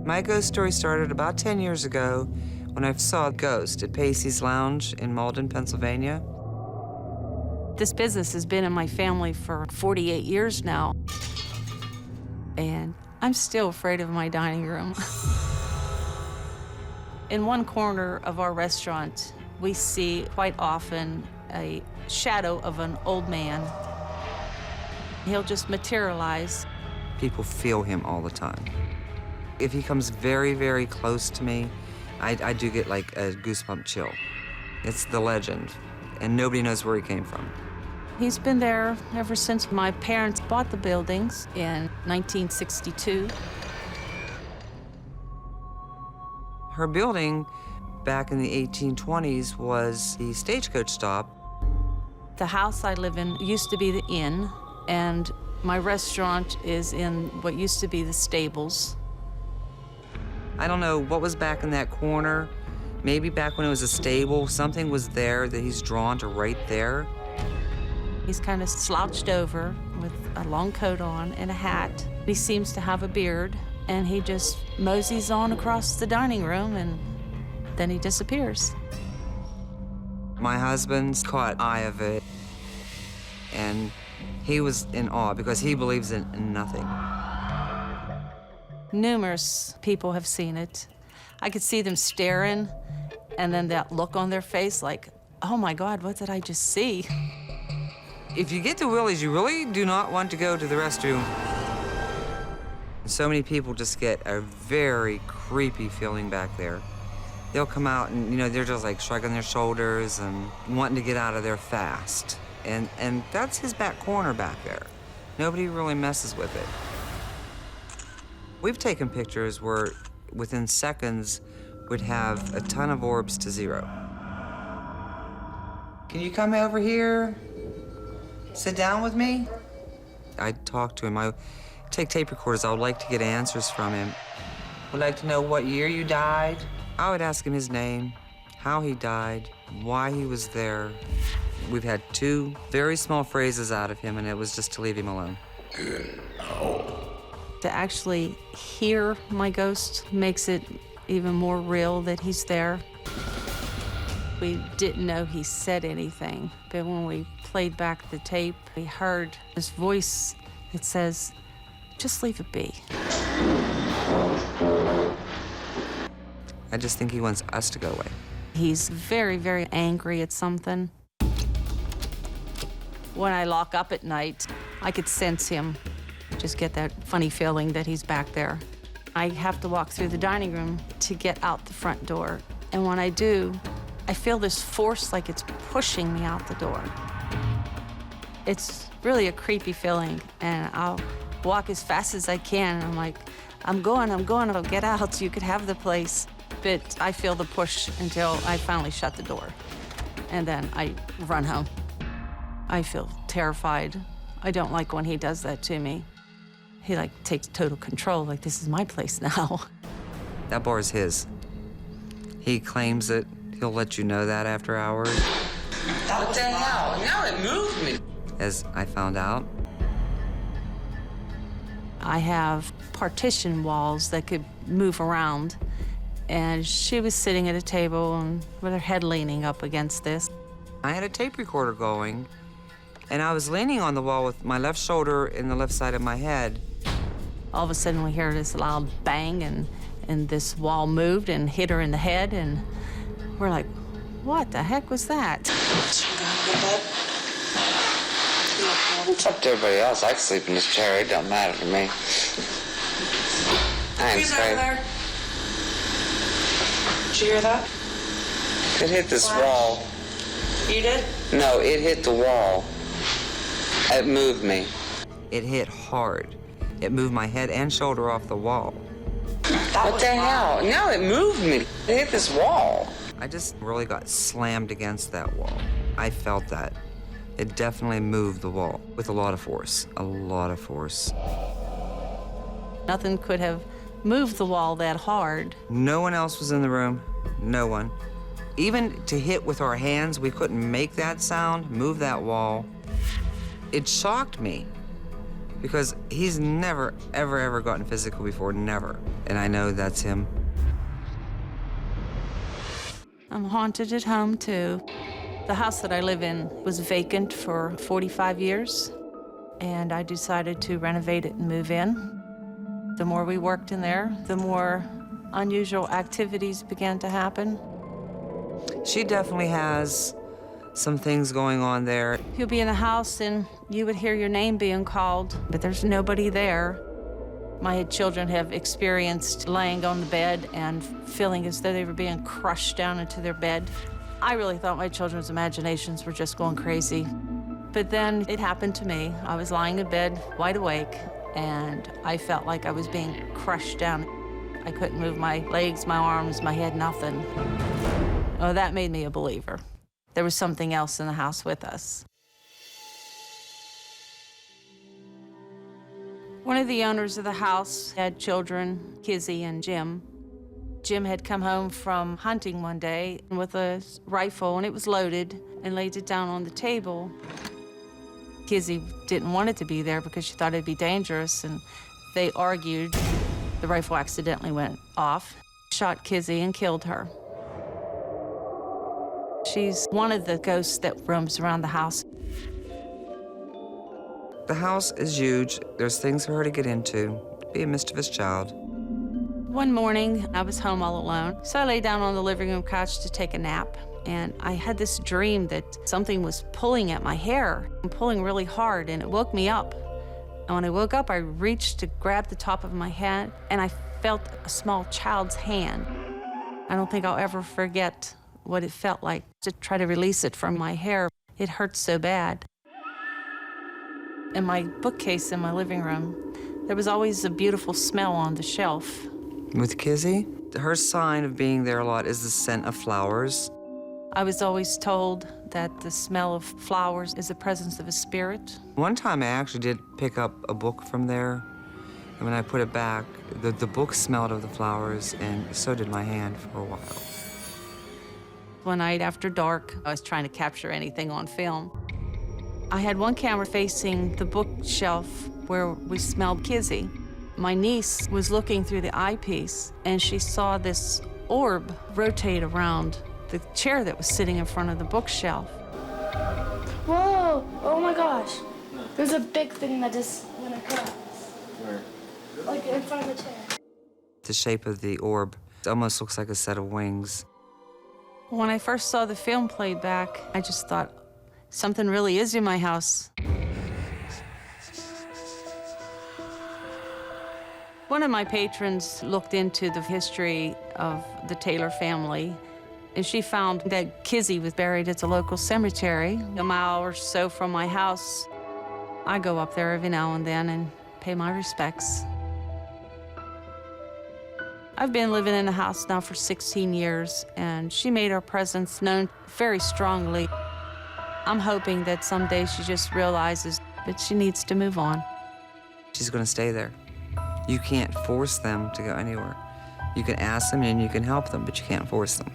My ghost story started about 10 years ago when I saw a ghost at Pacey's Lounge in Malden, Pennsylvania. This business has been in my family for 48 years now, and I'm still afraid of my dining room. In one corner of our restaurant, we see quite often a shadow of an old man. He'll just materialize. People feel him all the time. If he comes very, very close to me, I do get like a goosebump chill. It's the legend, and nobody knows where he came from. He's been there ever since my parents bought the buildings in 1962. Her building back in the 1820s was the stagecoach stop. The house I live in used to be the inn, and my restaurant is in what used to be the stables. I don't know what was back in that corner. Maybe back when it was a stable, something was there that he's drawn to right there. He's kind of slouched over with a long coat on and a hat. He seems to have a beard, and he just moseys on across the dining room, and then he disappears. My husband's caught eye of it, and he was in awe because he believes in nothing. Numerous people have seen it. I could see them staring, and then that look on their face like, oh my God, what did I just see? If you get to Willie's, you really do not want to go to the restroom. So many people just get a very creepy feeling back there. They'll come out and, you know, they're just like shrugging their shoulders and wanting to get out of there fast. And that's his back corner back there. Nobody really messes with it. We've taken pictures where within seconds we'd have a ton of orbs to zero. Can you come over here? Sit down with me? I'd talk to him. I take tape recorders. I would like to get answers from him. Would like to know what year you died. I would ask him his name, how he died, why he was there. We've had 2 very small phrases out of him, and it was just to leave him alone. To actually hear my ghost makes it even more real that he's there. We didn't know he said anything, but when we played back the tape, we heard this voice that says, just leave it be. I just think he wants us to go away. He's very, very angry at something. When I lock up at night, I could sense him. Just get that funny feeling that he's back there. I have to walk through the dining room to get out the front door. And when I do, I feel this force like it's pushing me out the door. It's really a creepy feeling, and I'll walk as fast as I can. I'm like, I'm going, I'll get out so you could have the place. But I feel the push until I finally shut the door. And then I run home. I feel terrified. I don't like when he does that to me. He like takes total control, like this is my place now. That bar is his. He claims it. He'll let you know that after hours. What the hell? Now it moved me. As I found out. I have partition walls that could move around, and she was sitting at a table and with her head leaning up against this. I had a tape recorder going, and I was leaning on the wall with my left shoulder in the left side of my head. All of a sudden, we hear this loud bang, and this wall moved and hit her in the head, and we're like, what the heck was that? It's up to everybody else. I can sleep in this chair. It don't matter to me. I ain't afraid. Did you hear that? It hit this wall. You did? No, it hit the wall. It moved me. It hit hard. It moved my head and shoulder off the wall. What the hell? No, it moved me. It hit this wall. I just really got slammed against that wall. I felt that. It definitely moved the wall with a lot of force, a lot of force. Nothing could have moved the wall that hard. No one else was in the room, no one. Even to hit with our hands, we couldn't make that sound, move that wall. It shocked me because he's never, ever, ever gotten physical before, never. And I know that's him. I'm haunted at home, too. The house that I live in was vacant for 45 years, and I decided to renovate it and move in. The more we worked in there, the more unusual activities began to happen. She definitely has some things going on there. You'll be in the house and you would hear your name being called, but there's nobody there. My children have experienced laying on the bed and feeling as though they were being crushed down into their bed. I really thought my children's imaginations were just going crazy. But then it happened to me. I was lying in bed, wide awake, and I felt like I was being crushed down. I couldn't move my legs, my arms, my head, nothing. Oh, that made me a believer. There was something else in the house with us. One of the owners of the house had children, Kizzy and Jim. Jim had come home from hunting one day with a rifle, and it was loaded, and laid it down on the table. Kizzy didn't want it to be there because she thought it'd be dangerous, and they argued. The rifle accidentally went off, shot Kizzy, and killed her. She's one of the ghosts that roams around the house. The house is huge. There's things for her to get into. Be a mischievous child. One morning, I was home all alone, so I lay down on the living room couch to take a nap, and I had this dream that something was pulling at my hair, and pulling really hard, and it woke me up. And when I woke up, I reached to grab the top of my head, and I felt a small child's hand. I don't think I'll ever forget what it felt like to try to release it from my hair. It hurt so bad. In my bookcase in my living room, there was always a beautiful smell on the shelf. With Kizzy, her sign of being there a lot is the scent of flowers. I was always told that the smell of flowers is the presence of a spirit. One time I actually did pick up a book from there, and when I put it back, the book smelled of the flowers, and so did my hand for a while. One night after dark, I was trying to capture anything on film. I had one camera facing the bookshelf where we smelled Kizzy. My niece was looking through the eyepiece, and she saw this orb rotate around the chair that was sitting in front of the bookshelf. Whoa! Oh my gosh. There's a big thing that just went across. Where? Like in front of the chair. The shape of the orb almost looks like a set of wings. When I first saw the film played back, I just thought, something really is in my house. One of my patrons looked into the history of the Taylor family, and she found that Kizzy was buried at the local cemetery a mile or so from my house. I go up there every now and then and pay my respects. I've been living in the house now for 16 years, and she made her presence known very strongly. I'm hoping that someday she just realizes that she needs to move on. She's going to stay there. You can't force them to go anywhere. You can ask them and you can help them, but you can't force them.